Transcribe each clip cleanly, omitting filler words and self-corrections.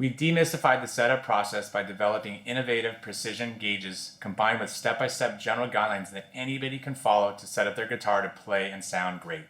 We demystified the setup process by developing innovative precision gauges combined with step-by-step general guidelines that anybody can follow to set up their guitar to play and sound great.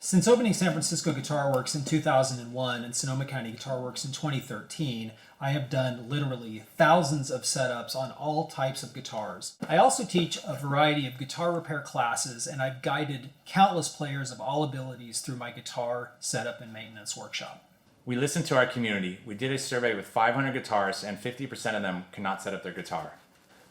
Since opening San Francisco Guitar Works in 2001 and Sonoma County Guitar Works in 2013, I have done literally thousands of setups on all types of guitars. I also teach a variety of guitar repair classes, and I've guided countless players of all abilities through my guitar setup and maintenance workshop. We listened to our community. We did a survey with 500 guitarists, and 50% of them cannot set up their guitar.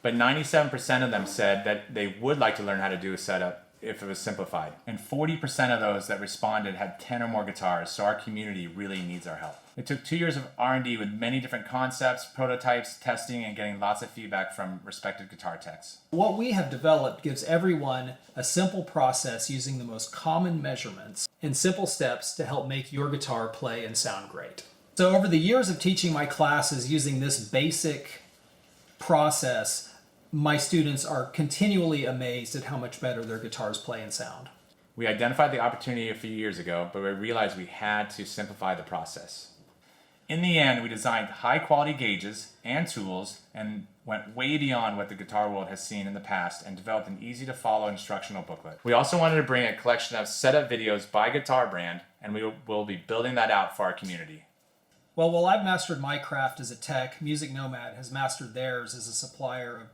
But 97% of them said that they would like to learn how to do a setup if it was simplified. And 40% of those that responded had 10 or more guitars, so our community really needs our help. It took 2 years of R&D with many different concepts, prototypes, testing, and getting lots of feedback from respected guitar techs. What we have developed gives everyone a simple process using the most common measurements and simple steps to help make your guitar play and sound great. So over the years of teaching my classes using this basic process, my students are continually amazed at how much better their guitars play and sound. We identified the opportunity a few years ago, but we realized we had to simplify the process. In the end, we designed high-quality gauges and tools and went way beyond what the guitar world has seen in the past and developed an easy-to-follow instructional booklet. We also wanted to bring a collection of setup videos by guitar brand, and we will be building that out for our community. Well, while I've mastered my craft as a tech, Music Nomad has mastered theirs as a supplier of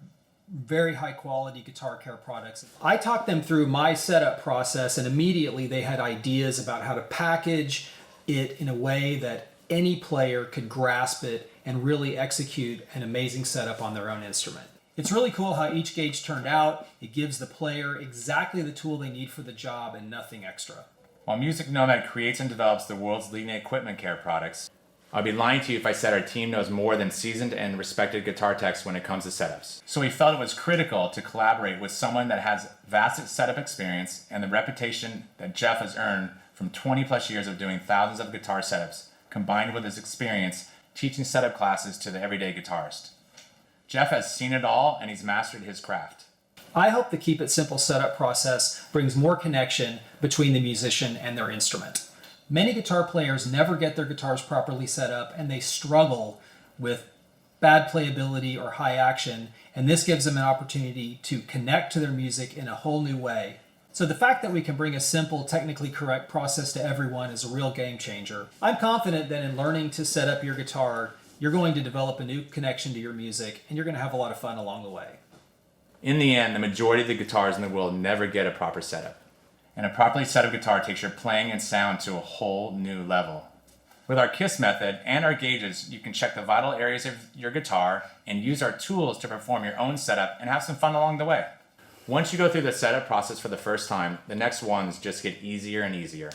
very high quality guitar care products. I talked them through my setup process, and immediately they had ideas about how to package it in a way that any player could grasp it and really execute an amazing setup on their own instrument. It's really cool how each gauge turned out. It gives the player exactly the tool they need for the job and nothing extra. While Music Nomad creates and develops the world's leading equipment care products, I'd be lying to you if I said our team knows more than seasoned and respected guitar techs when it comes to setups. So we felt it was critical to collaborate with someone that has vast setup experience and the reputation that Jeff has earned from 20 plus years of doing thousands of guitar setups, combined with his experience teaching setup classes to the everyday guitarist. Jeff has seen it all and he's mastered his craft. I hope the Keep It Simple setup process brings more connection between the musician and their instrument. Many guitar players never get their guitars properly set up and they struggle with bad playability or high action, and this gives them an opportunity to connect to their music in a whole new way. So the fact that we can bring a simple, technically correct process to everyone is a real game changer. I'm confident that in learning to set up your guitar, you're going to develop a new connection to your music and you're going to have a lot of fun along the way. In the end, the majority of the guitars in the world never get a proper setup. And a properly set up guitar takes your playing and sound to a whole new level. With our KISS method and our gauges, you can check the vital areas of your guitar and use our tools to perform your own setup and have some fun along the way. Once you go through the setup process for the first time, the next ones just get easier and easier.